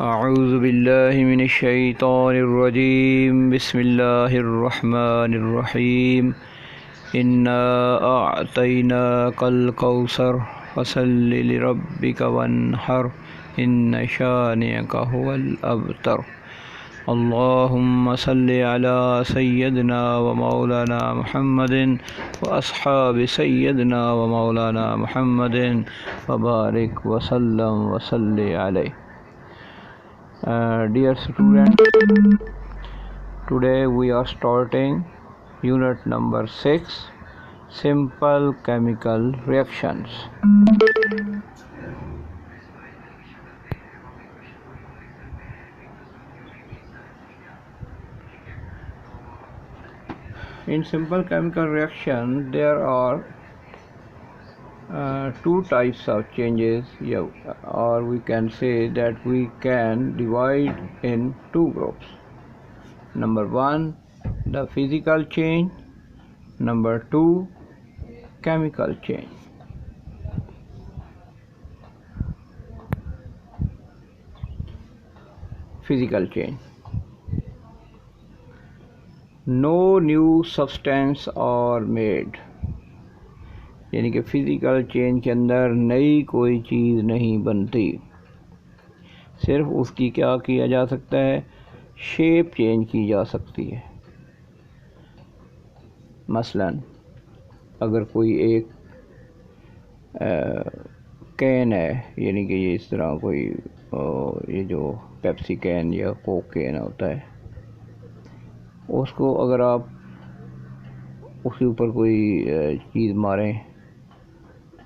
اعوذ باللہ من الشیطان الرجیم بسم اللہ الرحمن الرحیم انا اعطیناک الکوثر فصل لربک وانحر ان شانئک هو الابتر اللہم صل علی سیدنا و مولانا محمد واصحاب سیدنا و مولانا محمد وبارک وسلم وصل علیہ. Dear students, today we are starting unit number 6, simple chemical reactions. In simple chemical reaction there are two types of changes, or we can say that we can divide in two groups. Number one, the physical change. Number two, chemical change. Physical change. No new substance are made. یعنی کہ physical change کے اندر نئی کوئی چیز نہیں بنتی، صرف اس کی کیا کیا جا سکتا ہے، شیپ چینج کی جا سکتی ہے. مثلا اگر کوئی ایک کین ہے، یعنی کہ یہ اس طرح کوئی یہ جو پیپسی کین یا کوک کین ہوتا ہے، اس کو اگر آپ اس کے اوپر کوئی چیز ماریں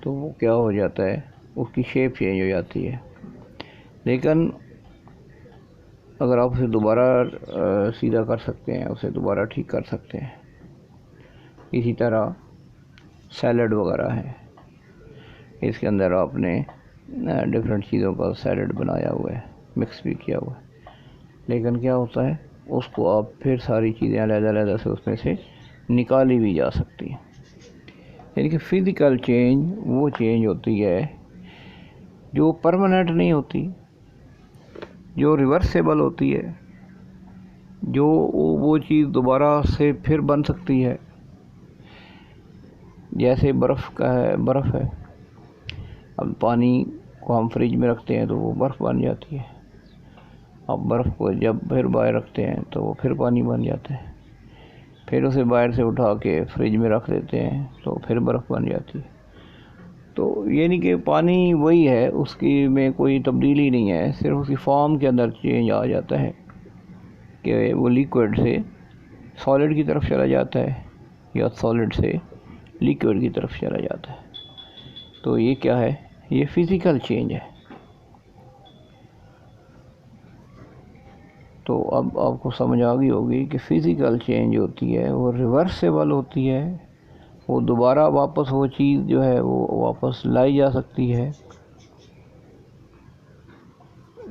تو وہ کیا ہو جاتا ہے، اس کی شیپ چینج ہو جاتی ہے. لیکن اگر آپ اسے دوبارہ سیدھا کر سکتے ہیں، اسے دوبارہ ٹھیک کر سکتے ہیں. اسی طرح سیلڈ وغیرہ ہے، اس کے اندر آپ نے ڈفرینٹ چیزوں کا سیلڈ بنایا ہوا ہے، مکس بھی کیا ہوا ہے، لیکن کیا ہوتا ہے، اس کو آپ پھر ساری چیزیں علیحدہ علیحدہ سے اس میں سے نکالی بھی جا سکتی ہیں. یعنی کہ فزیکل چینج وہ چینج ہوتی ہے جو پرماننٹ نہیں ہوتی، جو ریورسیبل ہوتی ہے، جو وہ چیز دوبارہ سے پھر بن سکتی ہے. جیسے برف ہے، اب پانی کو ہم فریج میں رکھتے ہیں تو وہ برف بن جاتی ہے. اب برف کو جب پھر باہر رکھتے ہیں تو وہ پھر پانی بن جاتا ہے، پھر اسے باہر سے اٹھا کے فریج میں رکھ دیتے ہیں تو پھر برف بن جاتی ہے. تو یعنی کہ پانی وہی ہے، اس کی میں کوئی تبدیلی نہیں ہے، صرف اس کی فارم کے اندر چینج آ جاتا ہے کہ وہ لیکوڈ سے سالڈ کی طرف چلا جاتا ہے یا سالڈ سے لیکوڈ کی طرف چلا جاتا ہے. تو یہ کیا ہے، یہ فزیکل چینج ہے. تو اب آپ کو سمجھ آ گئی ہوگی کہ فزیکل چینج ہوتی ہے وہ ریورسیبل ہوتی ہے، وہ دوبارہ واپس وہ چیز جو ہے وہ واپس لائی جا سکتی ہے.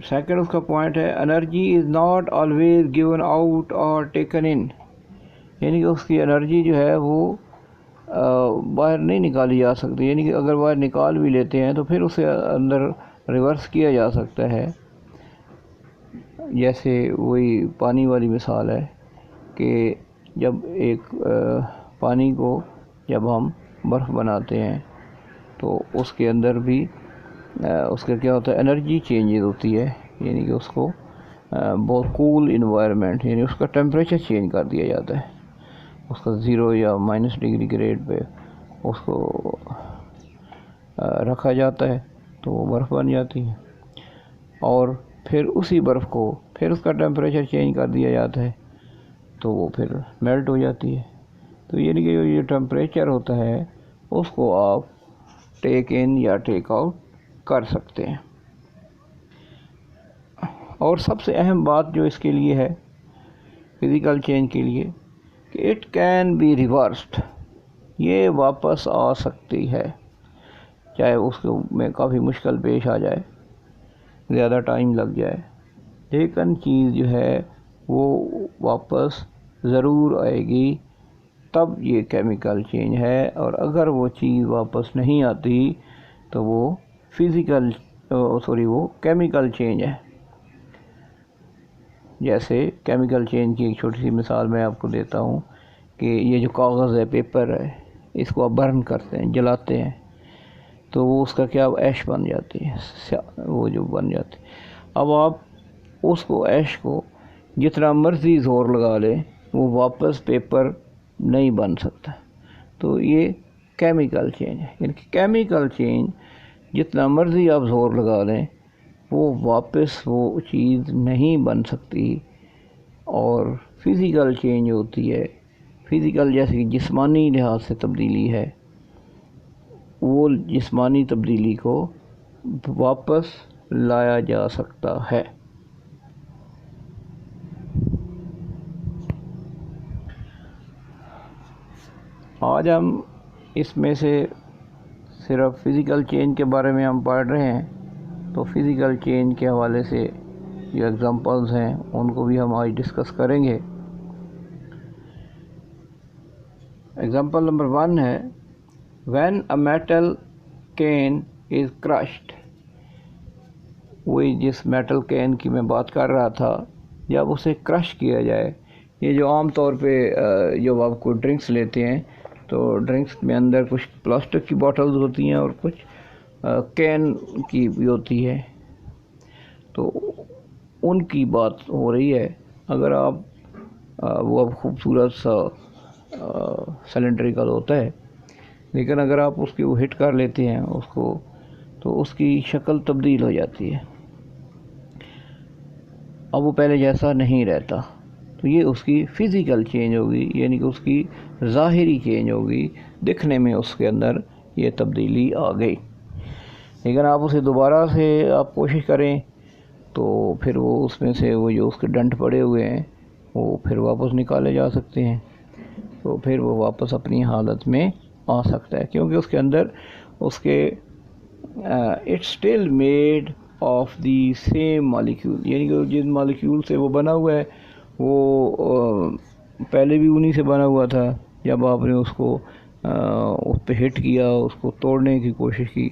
سیکنڈ اس کا پوائنٹ ہے، energy is not always given out اور ٹیکن ان. یعنی کہ اس کی انرجی جو ہے وہ باہر نہیں نکالی جا سکتی. یعنی کہ اگر باہر نکال بھی لیتے ہیں تو پھر اسے اندر ریورس کیا جا سکتا ہے. جیسے وہی پانی والی مثال ہے کہ جب ایک پانی کو جب ہم برف بناتے ہیں تو اس کے اندر بھی اس کا کیا ہوتا ہے، انرجی چینجز ہوتی ہے. یعنی کہ اس کو بہت کول انوائرمنٹ، یعنی اس کا ٹیمپریچر چینج کر دیا جاتا ہے، اس کا 0 یا -ڈگری کے ریٹ پہ اس کو رکھا جاتا ہے تو وہ برف بن جاتی ہے. اور پھر اسی برف کو پھر اس کا ٹیمپریچر چینج کر دیا جاتا ہے تو وہ پھر میلٹ ہو جاتی ہے. تو یعنی کہ یہ ٹیمپریچر ہوتا ہے اس کو آپ ٹیک ان یا ٹیک آؤٹ کر سکتے ہیں. اور سب سے اہم بات جو اس کے لیے ہے، فزیکل چینج کے لیے، کہ اٹ کین بی ریورسڈ. یہ واپس آ سکتی ہے، چاہے اس میں کافی مشکل پیش آ جائے، زیادہ ٹائم لگ جائے، لیکن چیز جو ہے وہ واپس ضرور آئے گی. تب یہ کیمیکل چینج ہے. اور اگر وہ چیز واپس نہیں آتی تو وہ وہ کیمیکل چینج ہے. جیسے کیمیکل چینج کی ایک چھوٹی سی مثال میں آپ کو دیتا ہوں کہ یہ جو کاغذ ہے، پیپر ہے، اس کو آپ برن کرتے ہیں، جلاتے ہیں، تو وہ اس کا کیا ایش بن جاتی ہے، وہ جو بن جاتی ہے۔ اب آپ اس کو ایش کو جتنا مرضی زور لگا لیں وہ واپس پیپر نہیں بن سکتا۔ تو یہ کیمیکل چینج ہے، یعنی کہ کیمیکل چینج جتنا مرضی آپ زور لگا لیں وہ واپس وہ چیز نہیں بن سکتی۔ اور فزیکل چینج ہوتی ہے، فزیکل جیسے کہ جسمانی لحاظ سے تبدیلی ہے، وہ جسمانی تبدیلی کو واپس لایا جا سکتا ہے۔ آج ہم اس میں سے صرف فزیکل چینج کے بارے میں ہم پڑھ رہے ہیں، تو فزیکل چینج کے حوالے سے جو ایگزامپلز ہیں ان کو بھی ہم آج ڈسکس کریں گے۔ ایگزامپل نمبر 1 ہے when a metal can is crushed۔ وہی جس میٹل کین کی میں بات کر رہا تھا، جب اسے کرش کیا جائے، یہ جو عام طور پہ جب آپ کو ڈرنکس لیتے ہیں تو ڈرنکس میں اندر کچھ پلاسٹک کی باٹلز ہوتی ہیں اور کچھ کین کی بھی ہوتی ہے، تو ان کی بات ہو رہی ہے۔ اگر آپ وہ اب خوبصورت سا سلنڈریکل ہوتا ہے، لیکن اگر آپ اس کی وہ ہٹ کر لیتے ہیں اس کو، تو اس کی شکل تبدیل ہو جاتی ہے، اب وہ پہلے جیسا نہیں رہتا۔ تو یہ اس کی فزیکل چینج ہوگی، یعنی کہ اس کی ظاہری چینج ہوگی، دکھنے میں اس کے اندر یہ تبدیلی آ گئی۔ لیکن آپ اسے دوبارہ سے آپ کوشش کریں تو پھر وہ اس میں سے وہ جو اس کے ڈنٹ پڑے ہوئے ہیں وہ پھر واپس نکالے جا سکتے ہیں، تو پھر وہ واپس اپنی حالت میں آ سکتا ہے، کیونکہ اس کے اندر اس کے it's still made of the same molecule, یعنی کہ جس مالیکیول سے وہ بنا ہوا ہے وہ پہلے بھی انہی سے بنا ہوا تھا۔ جب آپ نے اس کو اس پہ ہٹ کیا، اس کو توڑنے کی کوشش کی،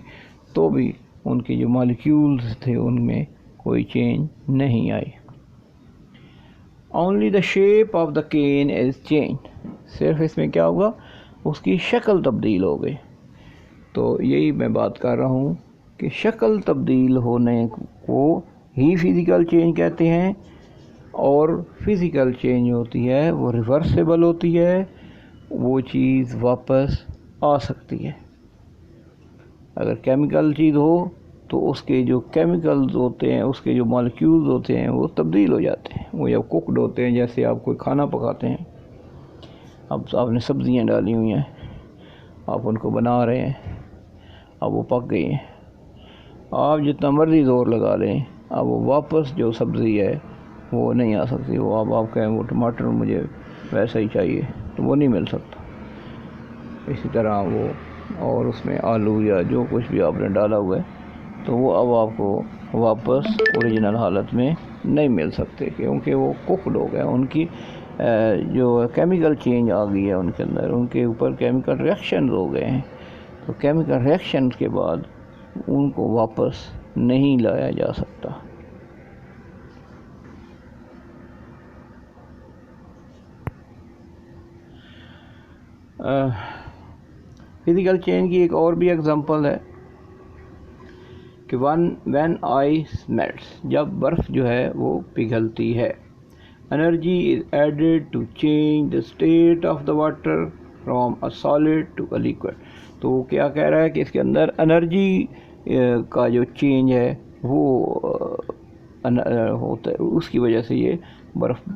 تو بھی ان کے جو مالیکیولز تھے ان میں کوئی چینج نہیں آئی۔ Only the shape of the can is change, صرف اس میں کیا ہوگا، اس کی شکل تبدیل ہو گئی۔ تو یہی میں بات کر رہا ہوں کہ شکل تبدیل ہونے کو ہی فزیکل چینج کہتے ہیں، اور فزیکل چینج ہوتی ہے وہ ریورسیبل ہوتی ہے، وہ چیز واپس آ سکتی ہے۔ اگر کیمیکل چیز ہو تو اس کے جو کیمیکلز ہوتے ہیں، اس کے جو مالیکیولز ہوتے ہیں وہ تبدیل ہو جاتے ہیں، وہ جب کوکڈ ہوتے ہیں، جیسے آپ کوئی کھانا پکاتے ہیں، اب آپ نے سبزیاں ڈالی ہوئی ہیں، آپ ان کو بنا رہے ہیں، اب وہ پک گئی ہیں، آپ جتنا مرضی زور لگا لیں اب وہ واپس جو سبزی ہے وہ نہیں آ سکتی۔ وہ اب آپ کہیں وہ ٹماٹر مجھے ویسا ہی چاہیے تو وہ نہیں مل سکتا۔ اسی طرح وہ اور اس میں آلو یا جو کچھ بھی آپ نے ڈالا ہوا ہے تو وہ اب آپ کو واپس اوریجنل حالت میں نہیں مل سکتے، کیونکہ وہ کوکڈ ہو گئے، ان کی جو کیمیکل چینج آ گئی ہے ان کے اندر، ان کے اوپر کیمیکل ریئیکشنز ہو گئے ہیں، تو کیمیکل ریئیکشنز کے بعد ان کو واپس نہیں لایا جا سکتا۔ فزیکل چینج کی ایک اور بھی ایگزامپل ہے کہ when ice melts، جب برف جو ہے وہ پگھلتی ہے، energy is added to change the state of the water from a solid to a liquid۔ تو وہ کیا کہہ رہا ہے کہ اس کے اندر انرجی کا جو چینج ہے وہ ہوتا ہے، اس کی وجہ سے یہ برف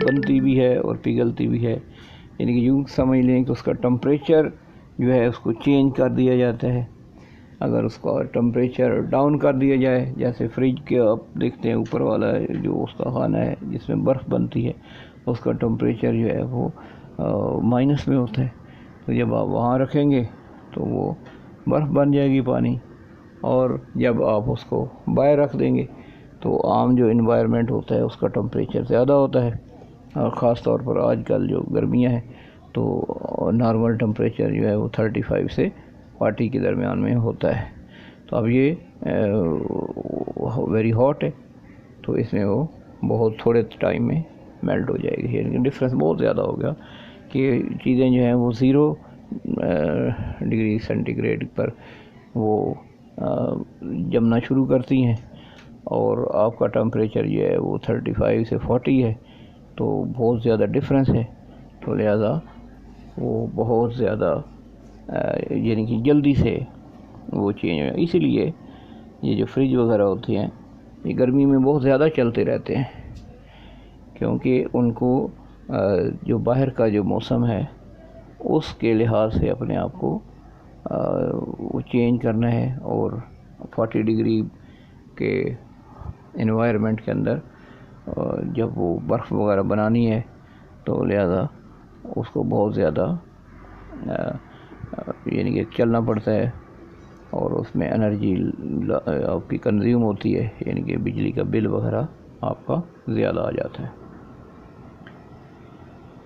بنتی بھی ہے اور پگھلتی بھی ہے، یعنی کہ یوں سمجھ لیں کہ اس کا ٹمپریچر جو ہے اس کو چینج کر دیا جاتا ہے۔ اگر اس کا ٹمپریچر ڈاؤن کر دیا جائے، جیسے فریج کے آپ دیکھتے ہیں اوپر والا جو اس کا خانہ ہے جس میں برف بنتی ہے، اس کا ٹمپریچر جو ہے وہ مائنس میں ہوتا ہے، تو جب آپ وہاں رکھیں گے تو وہ برف بن جائے گی پانی، اور جب آپ اس کو باہر رکھ دیں گے تو عام جو انوائرمنٹ ہوتا ہے اس کا ٹمپریچر زیادہ ہوتا ہے، اور خاص طور پر آج کل جو گرمیاں ہیں تو نارمل ٹمپریچر جو ہے وہ 35 سے 40 کے درمیان میں ہوتا ہے۔ تو اب یہ ویری ہاٹ ہے، تو اس میں وہ بہت تھوڑے ٹائم میں میلٹ ہو جائے گی. یعنی ڈفرینس بہت زیادہ ہو گیا کہ چیزیں جو ہیں وہ 0 ڈگری سینٹی گریڈ پر وہ جمنا شروع کرتی ہیں اور آپ کا ٹمپریچر جو ہے وہ 35 سے 40 ہے. تو بہت زیادہ ڈفرینس ہے. تو لہذا وہ بہت زیادہ یعنی کہ جلدی سے وہ چینج ہو. اسی لیے یہ جو فریج وغیرہ ہوتے ہیں یہ گرمی میں بہت زیادہ چلتے رہتے ہیں، کیونکہ ان کو جو باہر کا جو موسم ہے اس کے لحاظ سے اپنے آپ کو وہ چینج کرنا ہے. اور 40 ڈگری کے انوائرمنٹ کے اندر جب وہ برف وغیرہ بنانی ہے تو لہذا اس کو بہت زیادہ یعنی کہ چلنا پڑتا ہے اور اس میں انرجی آپ کی کنزیوم ہوتی ہے، یعنی کہ بجلی کا بل وغیرہ آپ کا زیادہ آ جاتا ہے.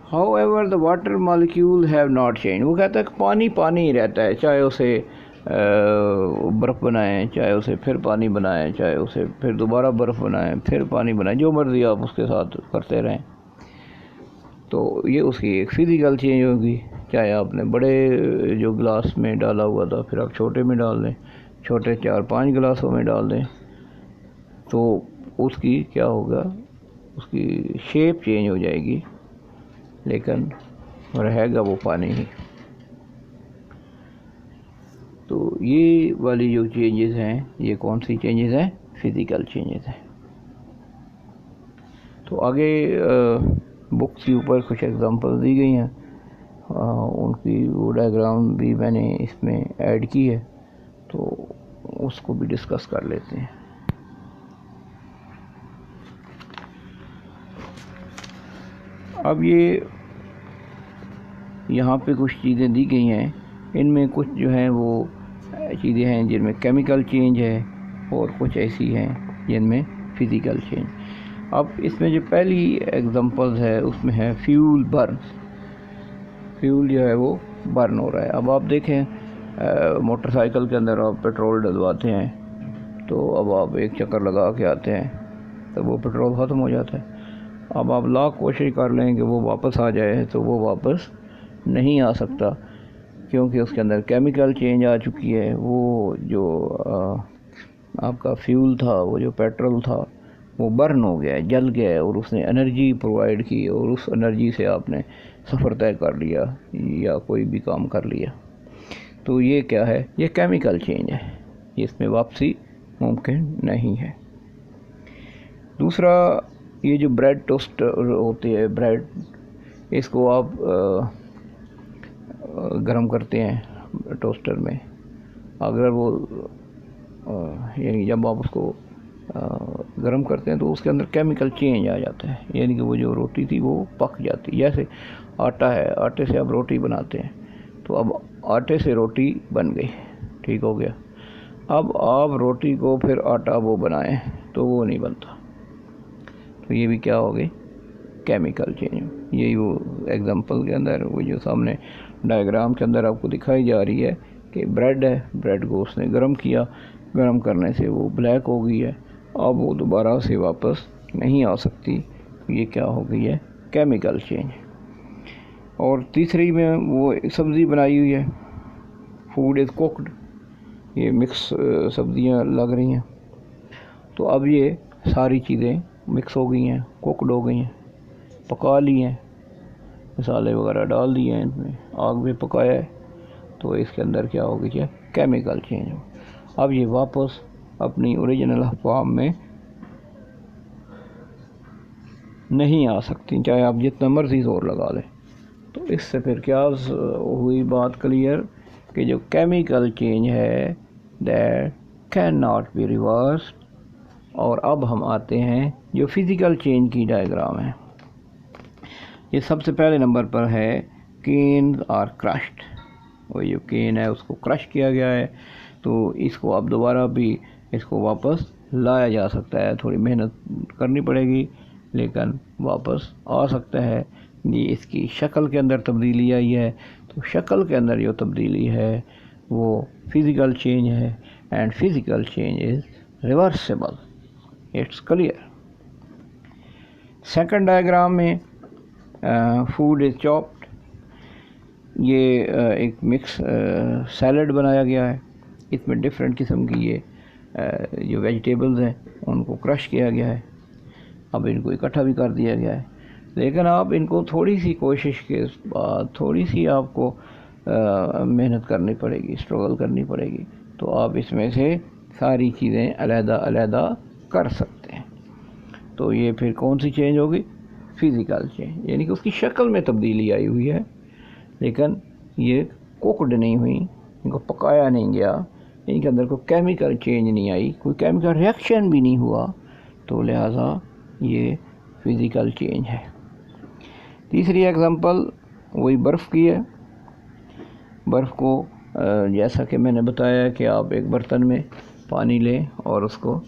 However, the water molecule have not changed. وہ کہتا ہے کہ پانی پانی ہی رہتا ہے، چاہے اسے برف بنائیں، چاہے اسے پھر پانی بنائیں، چاہے اسے پھر دوبارہ برف بنائیں، پھر پانی بنائیں، جو مرضی آپ اس کے ساتھ کرتے رہیں. تو یہ اس کی ایک فزیکل چینج ہوگی. چاہے آپ نے بڑے جو گلاس میں ڈالا ہوا تھا پھر آپ چھوٹے میں ڈال دیں، چھوٹے 4-5 گلاسوں میں ڈال دیں، تو اس کی کیا ہوگا، اس کی شیپ چینج ہو جائے گی، لیکن رہے گا وہ پانی ہی. تو یہ والی جو چینجز ہیں یہ کون سی چینجز ہیں؟ فزیکل چینجز ہیں. تو آگے بکس کے اوپر کچھ ایگزامپل دی گئی ہیں، ان کی وہ ڈائیگرام بھی میں نے اس میں ایڈ کی ہے، تو اس کو بھی ڈسکس کر لیتے ہیں. اب یہ یہاں پہ کچھ چیزیں دی گئی ہیں، ان میں کچھ جو ہیں وہ چیزیں ہیں جن میں کیمیکل چینج ہے اور کچھ ایسی ہیں جن میں فزیکل چینج. اب اس میں جو پہلی ایگزامپل ہے اس میں ہے فیول برن. فیول جو ہے وہ برن ہو رہا ہے. اب آپ دیکھیں موٹر سائیکل کے اندر آپ پیٹرول ڈلواتے ہیں تو اب آپ ایک چکر لگا کے آتے ہیں تو وہ پیٹرول ختم ہو جاتا ہے. اب آپ لاکھ کوشش کر لیں کہ وہ واپس آ جائے تو وہ واپس نہیں آ سکتا، کیونکہ اس کے اندر کیمیکل چینج آ چکی ہے. وہ جو آپ کا فیول تھا، وہ جو پیٹرول تھا، وہ برن ہو گیا ہے، جل گیا ہے، اور اس نے انرجی پرووائڈ کی اور اس انرجی سے آپ نے سفر طے کر لیا یا کوئی بھی کام کر لیا. تو یہ کیا ہے؟ یہ کیمیکل چینج ہے، اس میں واپسی ممکن نہیں ہے. دوسرا، یہ جو بریڈ ٹوسٹ ہوتی ہے، بریڈ، اس کو آپ گرم کرتے ہیں ٹوسٹر میں. اگر وہ یعنی جب آپ اس کو گرم کرتے ہیں تو اس کے اندر کیمیکل چینج آ جاتا ہے، یعنی کہ وہ جو روٹی تھی وہ پک جاتی. جیسے آٹا ہے، آٹے سے آپ روٹی بناتے ہیں، تو اب آٹے سے روٹی بن گئی، ٹھیک ہو گیا. اب آپ روٹی کو پھر آٹا وہ بنائیں تو وہ نہیں بنتا. تو یہ بھی کیا ہو گئی؟ Chemical change. یہی وہ ایگزامپل کے اندر وہ جو سامنے ڈائیگرام کے اندر آپ کو دکھائی جا رہی ہے کہ بریڈ ہے، بریڈ کو اس نے گرم کیا، گرم کرنے سے وہ بلیک ہو گئی ہے، اب وہ دوبارہ سے واپس نہیں آ سکتی. یہ کیا ہو گئی ہے؟ Chemical change. اور تیسری میں وہ سبزی بنائی ہوئی ہے، فوڈ از کوکڈ، یہ مکس سبزیاں لگ رہی ہیں. تو اب یہ ساری چیزیں مکس ہو گئی ہیں، کوکڈ ہو گئی ہیں، پکا لی ہیں، مسالے وغیرہ ڈال دیے ہیں، ان میں آگ میں پکایا ہے، تو اس کے اندر کیا ہو گئی ہے؟ کیمیکل چینج ہو. اب یہ واپس اپنی اوریجنل فارم میں نہیں آ سکتی، چاہے آپ جتنا مرضی زور لگا لیں. تو اس سے پھر کیا ہوئی بات کلیئر کہ جو کیمیکل چینج ہے that can not be reversed. اور اب ہم آتے ہیں جو فزیکل چینج کی ڈائیگرام ہے. یہ سب سے پہلے نمبر پر ہے کینز آر کرشڈ. وہ جو کین ہے اس کو کرش کیا گیا ہے، تو اس کو اب دوبارہ بھی اس کو واپس لایا جا سکتا ہے. تھوڑی محنت کرنی پڑے گی لیکن واپس آ سکتا ہے. یہ اس کی شکل کے اندر تبدیلی آئی ہے، تو شکل کے اندر جو تبدیلی ہے وہ فزیکل چینج ہے، and physical change is reversible. It's clear. Second diagram میں فوڈ از چاپڈ، یہ ایک مکس سیلڈ بنایا گیا ہے، اس میں ڈفرینٹ قسم کی یہ جو ویجیٹیبلز ہیں ان کو کرش کیا گیا ہے، اب ان کو اکٹھا بھی کر دیا گیا ہے، لیکن آپ ان کو تھوڑی سی کوشش کے بعد تھوڑی سی آپ کو محنت کرنی پڑے گی، اسٹرگل کرنی پڑے گی، تو آپ اس میں سے ساری چیزیں علیحدہ علیحدہ کر سکتے ہیں۔ تو یہ پھر کون سی چینج ہوگی؟ فزیکل چینج، یعنی کہ اس کی شکل میں تبدیلی آئی ہوئی ہے، لیکن یہ کوکڈ نہیں ہوئی، ان کو پکایا نہیں گیا، ان کے اندر کوئی کیمیکل چینج نہیں آئی، کوئی کیمیکل ریئیکشن بھی نہیں ہوا، تو لہٰذا یہ فزیکل چینج ہے۔ تیسری ایگزامپل وہی برف کی ہے۔ برف کو جیسا کہ میں نے بتایا کہ آپ ایک برتن میں پانی لیں اور اس کو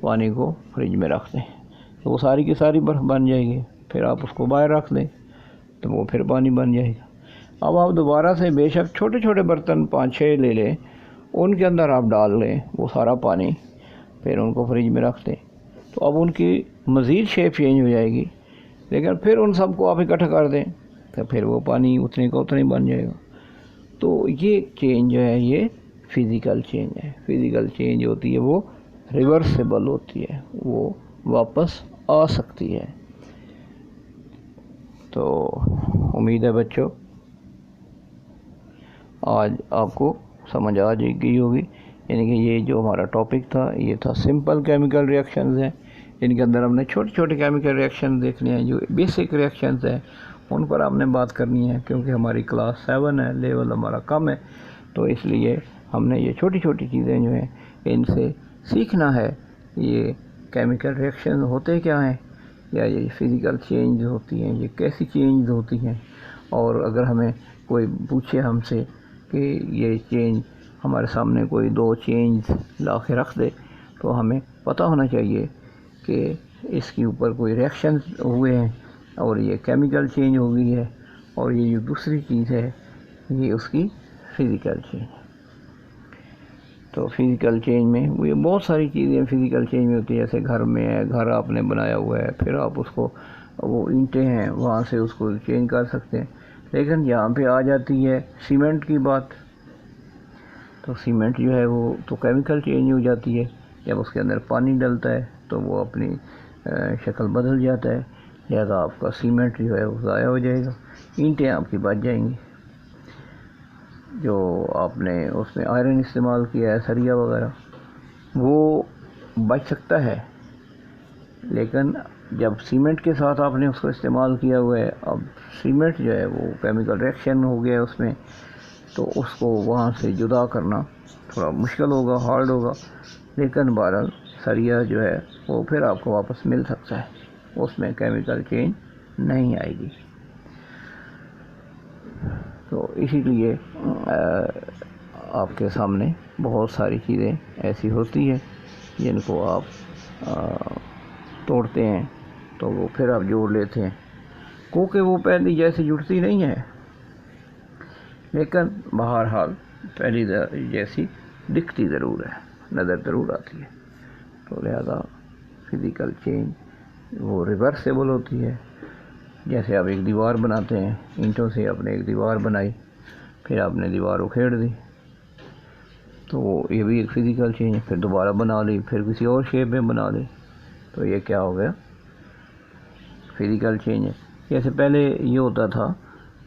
پانی کو فریج میں رکھ دیں تو وہ ساری کی ساری برف بن جائے گی، پھر آپ اس کو باہر رکھ دیں تو وہ پھر پانی بن جائے گا۔ اب آپ دوبارہ سے بے شک چھوٹے چھوٹے برتن 5-6 لے لیں، ان کے اندر آپ ڈال لیں وہ سارا پانی، پھر ان کو فریج میں رکھ دیں تو اب ان کی مزید شیپ چینج ہو جائے گی، لیکن پھر ان سب کو آپ اکٹھا کر دیں تو پھر وہ پانی اتنے کا اتنے بن جائے گا۔ تو یہ چینج جو ہے یہ فزیکل چینج ہے۔ فزیکل چینج ہوتی ہے وہ ریورسیبل ہوتی ہے، وہ واپس آ سکتی ہے۔ تو امید ہے بچوں آج آپ کو سمجھ آ گئی ہوگی، یعنی کہ یہ جو ہمارا ٹاپک تھا یہ تھا سمپل کیمیکل ریئیکشنز ہیں، جن کے اندر ہم نے چھوٹے چھوٹے کیمیکل ریئیکشن دیکھنے ہیں، جو بیسک ریئیکشنز ہیں ان پر ہم نے بات کرنی ہے، کیونکہ ہماری کلاس 7 ہے، لیول ہمارا کم ہے، تو اس لیے ہم نے یہ چھوٹی چھوٹی چیزیں جو ہیں ان سے سیکھنا ہے، یہ کیمیکل ریئیکشن ہوتے کیا ہیں، یا یہ فزیکل چینج ہوتی ہیں، یہ کیسی چینج ہوتی ہیں، اور اگر ہمیں کوئی پوچھے ہم سے کہ یہ چینج ہمارے سامنے کوئی 2 چینج لا کے رکھ دے تو ہمیں پتہ ہونا چاہیے کہ اس کے اوپر کوئی ریئیکشن ہوئے ہیں اور یہ کیمیکل چینج ہو گئی ہے، اور یہ جو دوسری چیز ہے یہ اس کی فزیکل چینج۔ تو فزیکل چینج میں یہ بہت ساری چیزیں فزیکل چینج میں ہوتی ہیں، جیسے گھر میں ہے، گھر آپ نے بنایا ہوا ہے، پھر آپ اس کو وہ اینٹیں ہیں وہاں سے اس کو چینج کر سکتے ہیں، لیکن یہاں پہ آ جاتی ہے سیمنٹ کی بات، تو سیمنٹ جو ہے وہ تو کیمیکل چینج ہو جاتی ہے، جب اس کے اندر پانی ڈلتا ہے تو وہ اپنی شکل بدل جاتا ہے، لہذا آپ کا سیمنٹ جو ہے وہ ضائع ہو جائے گا، اینٹیں آپ کی بچ جائیں گی۔ جو آپ نے اس میں آئرن استعمال کیا ہے، سریا وغیرہ، وہ بچ سکتا ہے، لیکن جب سیمنٹ کے ساتھ آپ نے اس کو استعمال کیا ہوا ہے، اب سیمنٹ جو ہے وہ کیمیکل ریئیکشن ہو گیا اس میں، تو اس کو وہاں سے جدا کرنا تھوڑا مشکل ہوگا، ہارڈ ہوگا، لیکن بہرحال سریا جو ہے وہ پھر آپ کو واپس مل سکتا ہے، اس میں کیمیکل چینج نہیں آئے گی۔ تو اسی لیے آپ کے سامنے بہت ساری چیزیں ایسی ہوتی ہیں جن کو آپ توڑتے ہیں تو وہ پھر آپ جوڑ لیتے ہیں، کیونکہ وہ پہلی جیسی جڑتی نہیں ہے، لیکن بہرحال پہلی جیسی دکھتی ضرور ہے، نظر ضرور آتی ہے۔ تو لہذا فزیکل چینج وہ ریورسیبل ہوتی ہے، جیسے آپ ایک دیوار بناتے ہیں، اینٹوں سے آپ نے ایک دیوار بنائی، پھر آپ نے دیوار اکھیڑ دی، تو یہ بھی ایک فزیکل چینج ہے، پھر دوبارہ بنا لی، پھر کسی اور شیپ میں بنا لی، تو یہ کیا ہو گیا؟ فزیکل چینج ہے۔ جیسے پہلے یہ ہوتا تھا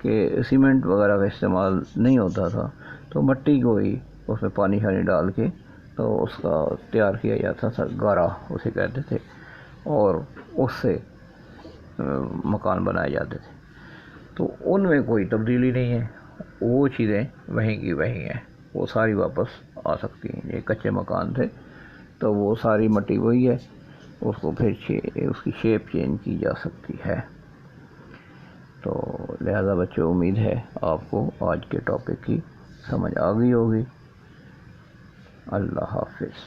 کہ سیمنٹ وغیرہ کا استعمال نہیں ہوتا تھا، تو مٹی کو ہی اس میں پانی ڈال کے تو اس کا تیار کیا جاتا تھا، گارا اسے کہتے تھے، اور اس سے مکان بنائے جاتے تھے، تو ان میں کوئی تبدیلی نہیں ہے، وہ چیزیں وہیں کی وہیں ہیں، وہ ساری واپس آ سکتی ہیں۔ یہ کچے مکان تھے تو وہ ساری مٹی وہی ہے، اس کو پھر اس کی شیپ چینج کی جا سکتی ہے۔ تو لہذا بچوں امید ہے آپ کو آج کے ٹاپک کی سمجھ آ گئی ہوگی۔ اللہ حافظ۔